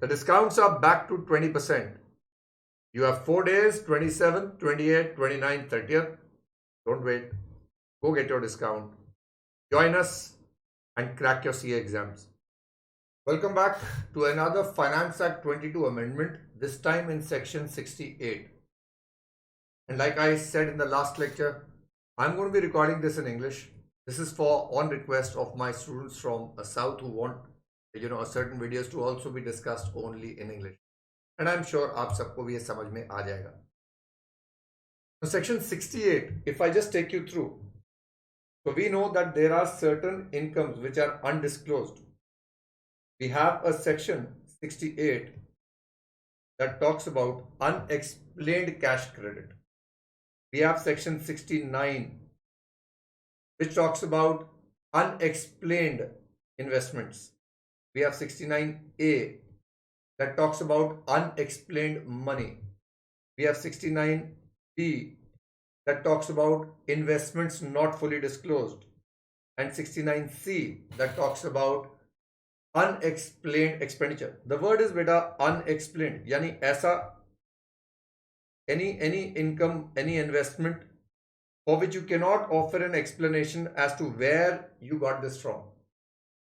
The discounts are back to 20%. You have 4 days, 27th, 28th, 29th, 30th. Don't wait. Go get your discount. Join us and crack your CA exams. Welcome back to another Finance Act 22 amendment, this time in section 68. And like I said in the last lecture, I'm going to be recording this in English. This is for on request of my students from South who want certain videos to also be discussed only in English. And I'm sure आप सबको भी ये समझ में आ जाएगा. So section 68, if I just take you through, so we know that there are certain incomes which are undisclosed. We have a section 68 that talks about unexplained cash credit. We have section 69 which talks about unexplained investments. We have 69A that talks about unexplained money. We have 69B that talks about investments not fully disclosed, and 69C that talks about unexplained expenditure. The word is beta unexplained, yani aisa any income, any investment for which you cannot offer an explanation as to where you got this from.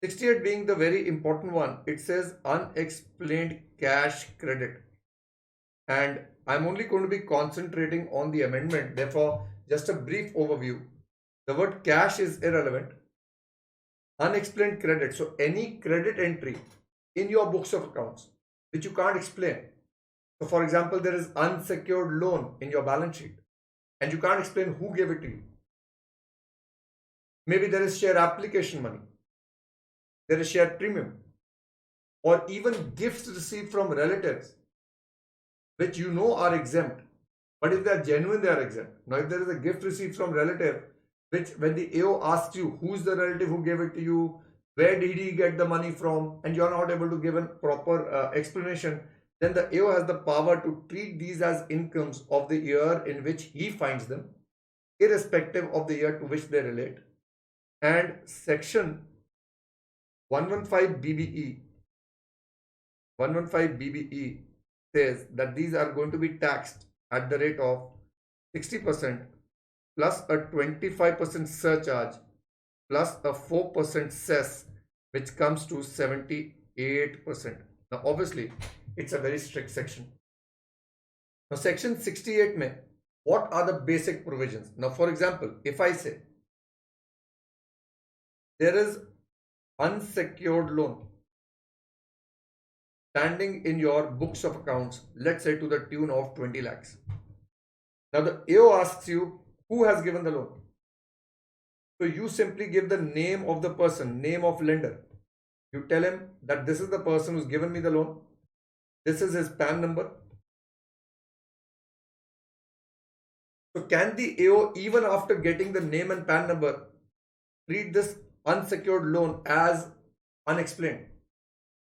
68 being the very important one, it says unexplained cash credit, and I'm only going to be concentrating on the amendment. Therefore, just a brief overview. The word cash is irrelevant. Unexplained credit, so any credit entry in your books of accounts which you can't explain. So for example, there is unsecured loan in your balance sheet and you can't explain who gave it to you. Maybe there is share application money, there is share premium, or even gifts received from relatives which you know are exempt, but if they are genuine, they are exempt. Now if there is a gift received from relative which when the AO asks you who's the relative who gave it to you, where did he get the money from, and you're not able to give a proper explanation, then the AO has the power to treat these as incomes of the year in which he finds them, irrespective of the year to which they relate. And section 115 BBE says that these are going to be taxed at the rate of 60% plus a 25% surcharge plus a 4% cess, which comes to 78%. Now obviously it's a very strict section. Now section 68 mein, what are the basic provisions? Now for example, if I say there is unsecured loan standing in your books of accounts, let's say to the tune of 20 lakhs. Now the AO asks you who has given the loan. So you simply give the name of the person, name of lender. You tell him that this is the person who's given me the loan. This is his PAN number. So can the AO, even after getting the name and PAN number, treat this unsecured loan as unexplained?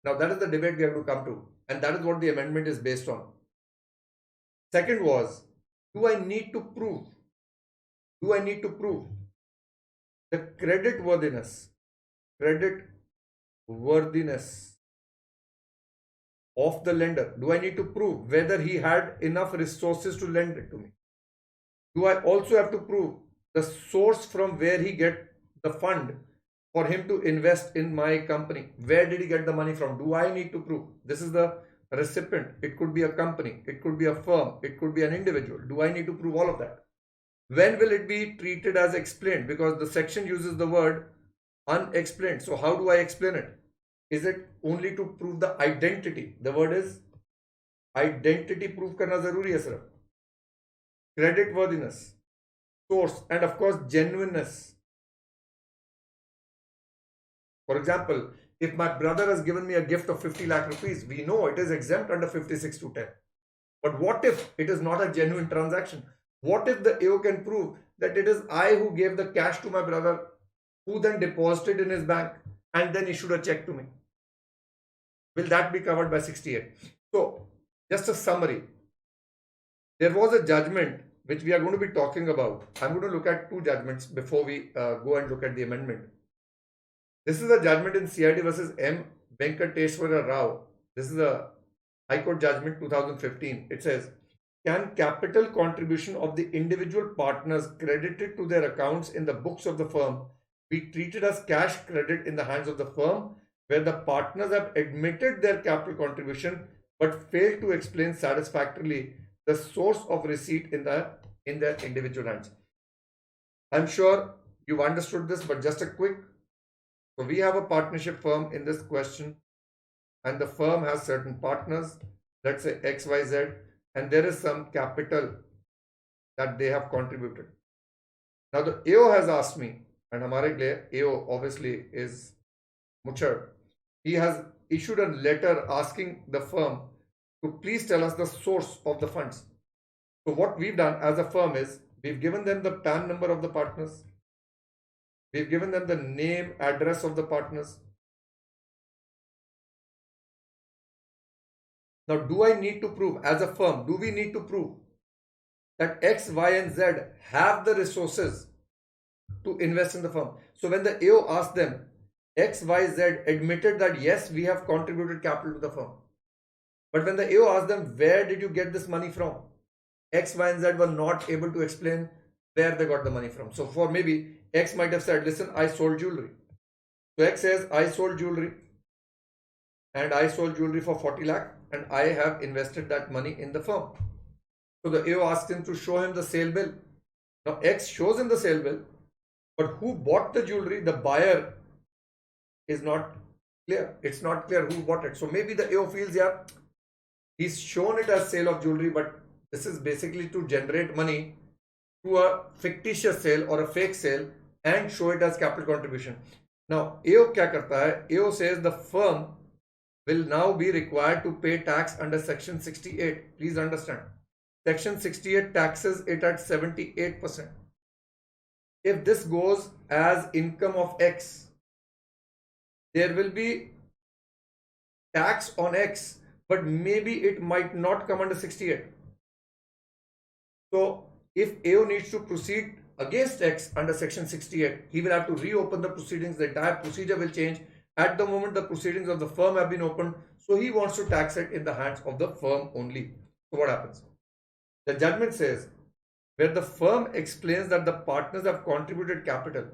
Now that is the debate we have to come to, and that is what the amendment is based on. Second was, do I need to prove the credit worthiness of the lender? Do I need to prove whether he had enough resources to lend it to me? Do I also have to prove the source from where he get the fund for him to invest in my company? Where did he get the money from? Do I need to prove? This is the recipient. It could be a company, it could be a firm, it could be an individual. Do I need to prove all of that? When will it be treated as explained? Because the section uses the word unexplained. So how do I explain it? Is it only to prove the identity? The word is identity proof karna zaruri hai sir. Credit worthiness, source, and of course genuineness. For example, if my brother has given me a gift of 50 lakh rupees, we know it is exempt under 56(2)(10). But what if it is not a genuine transaction? What if the AO can prove that it is I who gave the cash to my brother, who then deposited in his bank and then issued a check to me? Will that be covered by 68? So, just a summary. There was a judgment which we are going to be talking about. I'm going to look at two judgments before we go and look at the amendment. This is a judgment in CID versus M. Venkateshwara Rao This is a High Court judgment 2015. It says, can capital contribution of the individual partners credited to their accounts in the books of the firm be treated as cash credit in the hands of the firm where the partners have admitted their capital contribution but failed to explain satisfactorily the source of receipt in their individual hands? I'm sure you've understood this, but just a quick. So we have a partnership firm in this question, and the firm has certain partners, let's say XYZ, and there is some capital that they have contributed. Now the AO has asked me, and हमारे लिए AO obviously is Muchard. He has issued a letter asking the firm to please tell us the source of the funds. So what we've done as a firm is we've given them the PAN number of the partners. We've given them the name, address of the partners. Now, do I need to prove as a firm, do we need to prove that X, Y, and Z have the resources to invest in the firm? So when the AO asked them, X, Y, Z admitted that yes, we have contributed capital to the firm. But when the AO asked them, where did you get this money from? X, Y, and Z were not able to explain where they got the money from. So for maybe X might have said, listen, I sold jewelry. So X says, I sold jewelry and I sold jewelry for 40 lakh and I have invested that money in the firm. So the AO asked him to show him the sale bill. Now X shows him the sale bill, but who bought the jewelry, the buyer, is not clear. It's not clear who bought it. So maybe the AO feels, yeah, he's shown it as sale of jewelry, but this is basically to generate money through a fictitious sale or a fake sale and show it as capital contribution. Now AO क्या करता है? AO says the firm will now be required to pay tax under section 68. Please understand, section 68 taxes it at 78%. If this goes as income of X, there will be tax on X, but maybe it might not come under 68. So if AO needs to proceed against X under section 68, he will have to reopen the proceedings. The entire procedure will change. At the moment, the proceedings of the firm have been opened, so he wants to tax it in the hands of the firm only. So what happens? The judgment says, where the firm explains that the partners have contributed capital,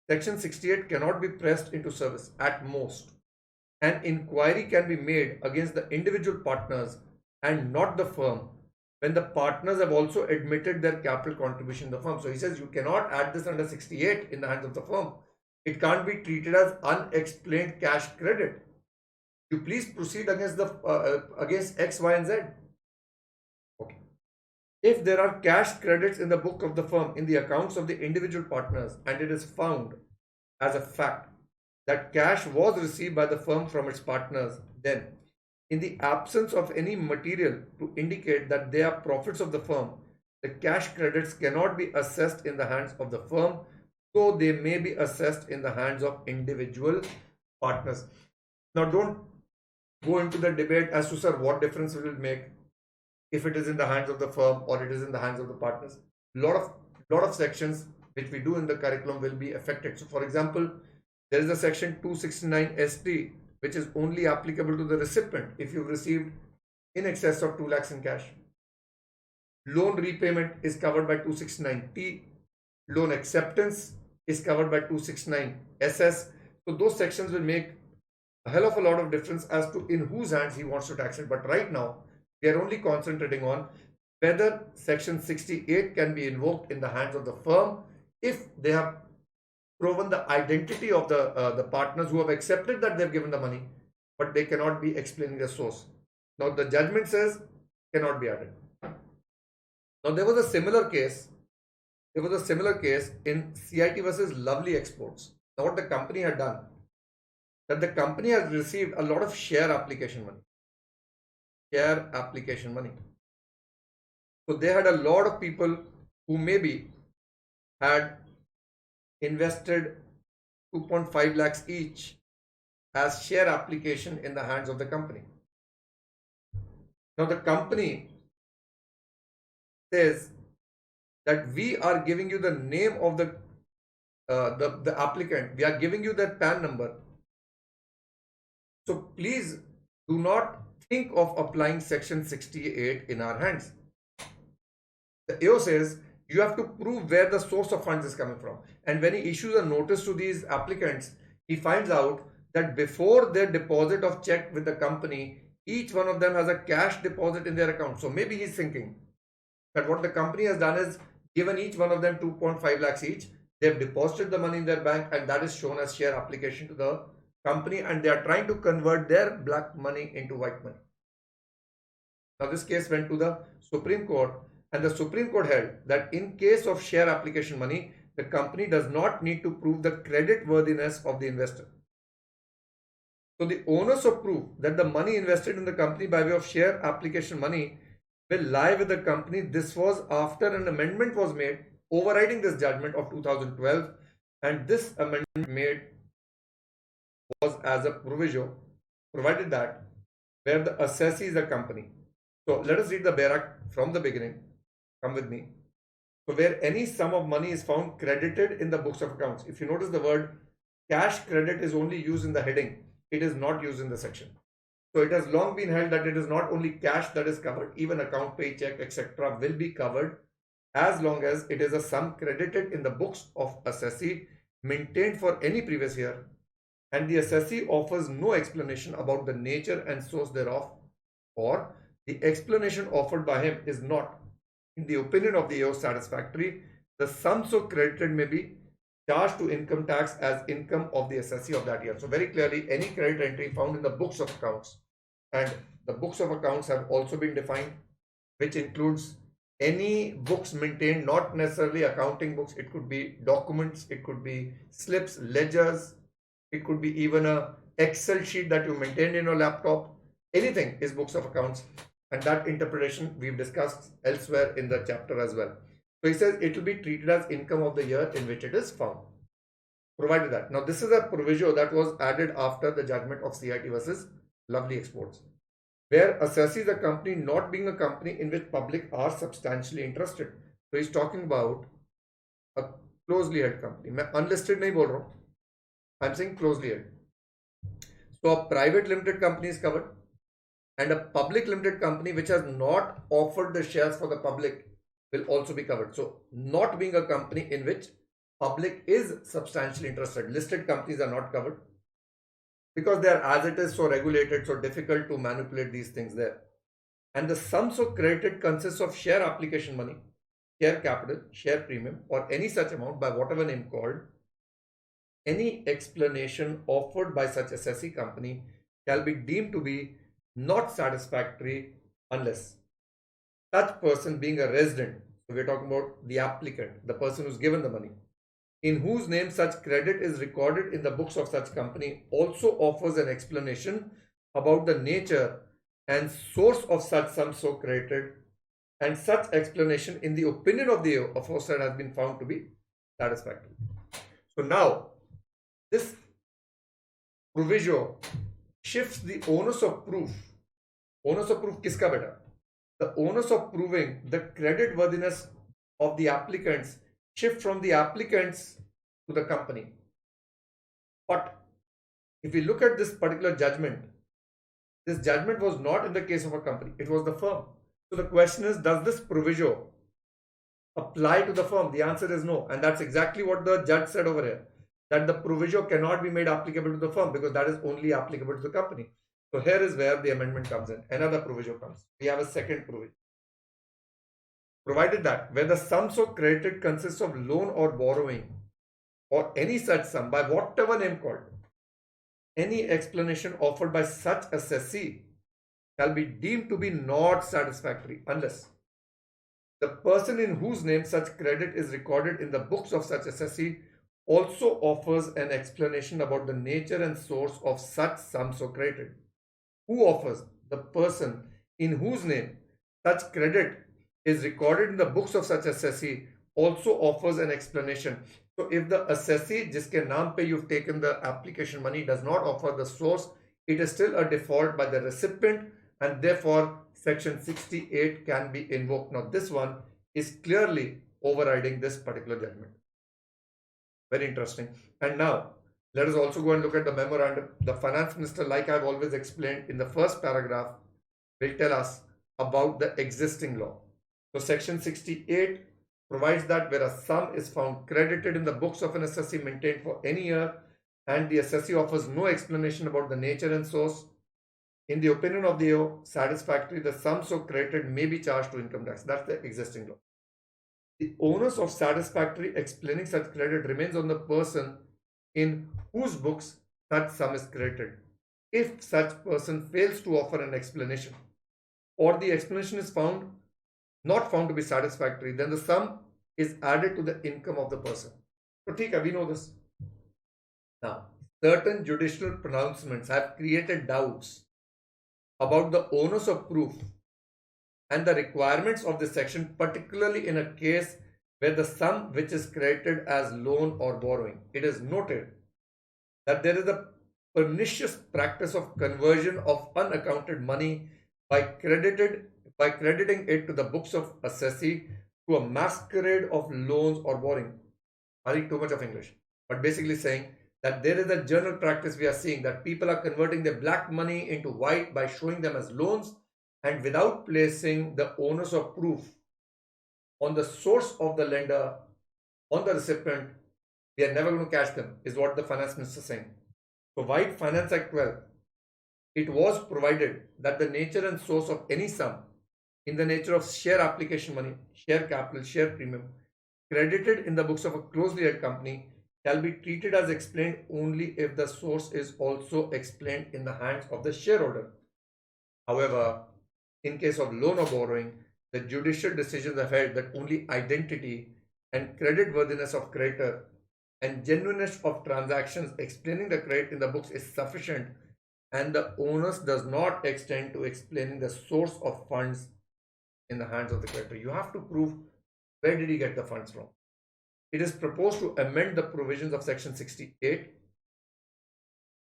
section 68 cannot be pressed into service. At most, an inquiry can be made against the individual partners and not the firm when the partners have also admitted their capital contribution to the firm. So he says you cannot add this under 68 in the hands of the firm. It can't be treated as unexplained cash credit. You please proceed against the against X, Y, and Z. Okay. If there are cash credits in the book of the firm in the accounts of the individual partners and it is found as a fact that cash was received by the firm from its partners, then in the absence of any material to indicate that they are profits of the firm, the cash credits cannot be assessed in the hands of the firm, so they may be assessed in the hands of individual partners. Now don't go into the debate as to, sir, what difference will it make if it is in the hands of the firm or it is in the hands of the partners. Lot of sections which we do in the curriculum will be affected. So for example, there is a section 269 ST which is only applicable to the recipient if you've received in excess of 2 lakhs in cash. Loan repayment is covered by 269T. Loan acceptance is covered by 269 SS. So those sections will make a hell of a lot of difference as to in whose hands he wants to tax it. But right now, we are only concentrating on whether section 68 can be invoked in the hands of the firm if they have proven the identity of the partners who have accepted that they've given the money, but they cannot be explaining the source. Now the judgment says cannot be added. Now there was a similar case. There was a similar case in CIT versus Lovely Exports. Now what the company had done, that the company has received a lot of share application money. Share application money. So they had a lot of people who maybe had invested 2.5 lakhs each as share application in the hands of the company. Now the company says that we are giving you the name of the applicant. We are giving you that PAN number. So please do not think of applying section 68 in our hands. The AO says you have to prove where the source of funds is coming from. And when he issues a notice to these applicants, he finds out that before their deposit of check with the company, each one of them has a cash deposit in their account. So maybe he's thinking that what the company has done is given each one of them 2.5 lakhs each. They've deposited the money in their bank, and that is shown as share application to the company, and they are trying to convert their black money into white money. Now this case went to the Supreme Court, and the Supreme Court held that in case of share application money, the company does not need to prove the credit worthiness of the investor. So the onus of proof that the money invested in the company by way of share application money will lie with the company. This was after an amendment was made overriding this judgment of 2012, and this amendment made was as a proviso, provided that where the assessee is a company. So let us read the Bare Act from the beginning. Come with me. So where any sum of money is found credited in the books of accounts. If you notice, the word cash credit is only used in the heading. It is not used in the section. So it has long been held that it is not only cash that is covered, even account paycheck, etc. will be covered as long as it is a sum credited in the books of assessee maintained for any previous year, and the assessee offers no explanation about the nature and source thereof, or the explanation offered by him is not, in the opinion of the AO, satisfactory. The sum so credited may be charged to income tax as income of the assessee of that year. So very clearly, any credit entry found in the books of accounts, and the books of accounts have also been defined, which includes any books maintained, not necessarily accounting books. It could be documents, it could be slips, ledgers, it could be even a Excel sheet that you maintain in your laptop. Anything is books of accounts, and that interpretation we've discussed elsewhere in the chapter as well. So he says it will be treated as income of the year in which it is found, provided that. Now this is a proviso that was added after the judgment of CIT versus Lovely Exports, where assessees a company not being a company in which public are substantially interested. So he's talking about a closely held company. मैं unlisted नहीं बोल रहा हूँ, I'm saying closely held. So a private limited company is covered, and a public limited company which has not offered the shares for the public will also be covered. So not being a company in which public is substantially interested. Listed companies are not covered because they are, as it is, so regulated, so difficult to manipulate these things there. And the sum so credited consists of share application money, share capital, share premium, or any such amount by whatever name called. Any explanation offered by such assessee company shall be deemed to be not satisfactory unless such person being a resident, so we're talking about the applicant, the person who's given the money, in whose name such credit is recorded in the books of such company, also offers an explanation about the nature and source of such sum so credited, and such explanation in the opinion of the aforesaid has been found to be satisfactory. So now this proviso shifts the onus of proof. Onus of proof kiska beta? The onus of proving the credit worthiness of the applicants shift from the applicants to the company. But if we look at this particular judgment, this judgment was not in the case of a company, it was the firm. So the question is, does this proviso apply to the firm? The answer is no, and that's exactly what the judge said over here, that the proviso cannot be made applicable to the firm because that is only applicable to the company. So here is where the amendment comes in. Another proviso comes. We have a second provision. Provided that where the sum so credited consists of loan or borrowing or any such sum by whatever name called, any explanation offered by such assessee shall be deemed to be not satisfactory unless the person in whose name such credit is recorded in the books of such assessee also offers an explanation about the nature and source of such sum so credited. Who offers? The person in whose name such credit is recorded in the books of such assessee also offers an explanation. So if the assessee jiske naam pe you've taken the application money does not offer the source, it is still a default by the recipient, and therefore section 68 can be invoked. Now this one is clearly overriding this particular judgment. Very interesting. And now let us also go and look at the memorandum. The finance minister, like I've always explained in the first paragraph, will tell us about the existing law. So section 68 provides that where a sum is found credited in the books of an assessee maintained for any year and the assessee offers no explanation about the nature and source, in the opinion of the AO, satisfactory, the sum so credited may be charged to income tax. That's the existing law. The onus of satisfactory explaining such credit remains on the person in whose books such sum is credited. If such person fails to offer an explanation or the explanation is not found to be satisfactory, then the sum is added to the income of the person. So, we know this. Now, certain judicial pronouncements have created doubts about the onus of proof and the requirements of this section, particularly in a case where the sum which is credited as loan or borrowing. It is noted that there is a pernicious practice of conversion of unaccounted money by crediting it to the books of assessee to a masquerade of loans or borrowing. I think too much of English, but basically saying that there is a general practice we are seeing that people are converting their black money into white by showing them as loans, and without placing the onus of proof on the source of the lender, on the recipient, we are never going to catch them, is what the finance minister is saying. So, White Finance Act 12, it was provided that the nature and source of any sum in the nature of share application money, share capital, share premium, credited in the books of a closely held company shall be treated as explained only if the source is also explained in the hands of the shareholder. However, in case of loan or borrowing, the judicial decisions have held that only identity and creditworthiness of creditor and genuineness of transactions explaining the credit in the books is sufficient, and the onus does not extend to explaining the source of funds in the hands of the creditor. You have to prove where did he get the funds from. It is proposed to amend the provisions of section 68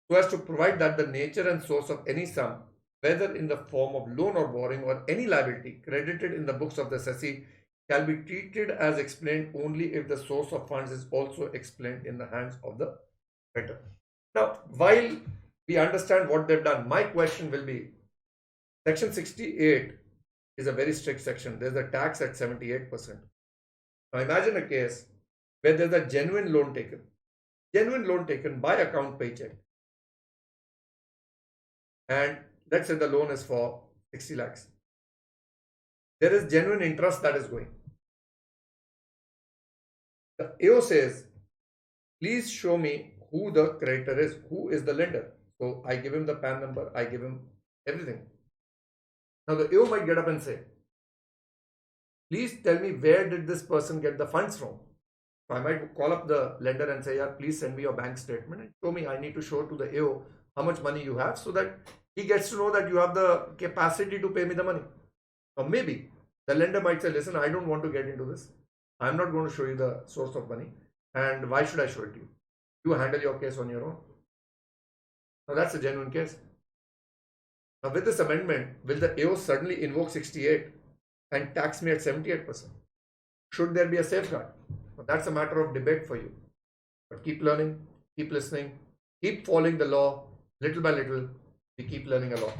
so as to provide that the nature and source of any sum, whether in the form of loan or borrowing or any liability credited in the books of the assessee, shall be treated as explained only if the source of funds is also explained in the hands of the creditor. Now, while we understand what they've done, my question will be, section 68 is a very strict section. There's a tax at 78%. Now, imagine a case where there's a genuine loan taken by account paycheck, and let's say the loan is for 60 lakhs. There is genuine interest that is going. The AO says, please show me who the creditor is, who is the lender. So I give him the PAN number, I give him everything. Now the AO might get up and say, please tell me where did this person get the funds from. So I might call up the lender and say, yeah, please send me your bank statement and show me. I need to show to the AO how much money you have so that he gets to know that you have the capacity to pay me the money. Or maybe the lender might say, listen, I don't want to get into this. I'm not going to show you the source of money. And why should I show it to you? You handle your case on your own. Now that's a genuine case. Now with this amendment, will the AO suddenly invoke 68 and tax me at 78%? Should there be a safeguard? Now, that's a matter of debate for you. But keep learning, keep listening, keep following the law little by little. We keep learning a lot.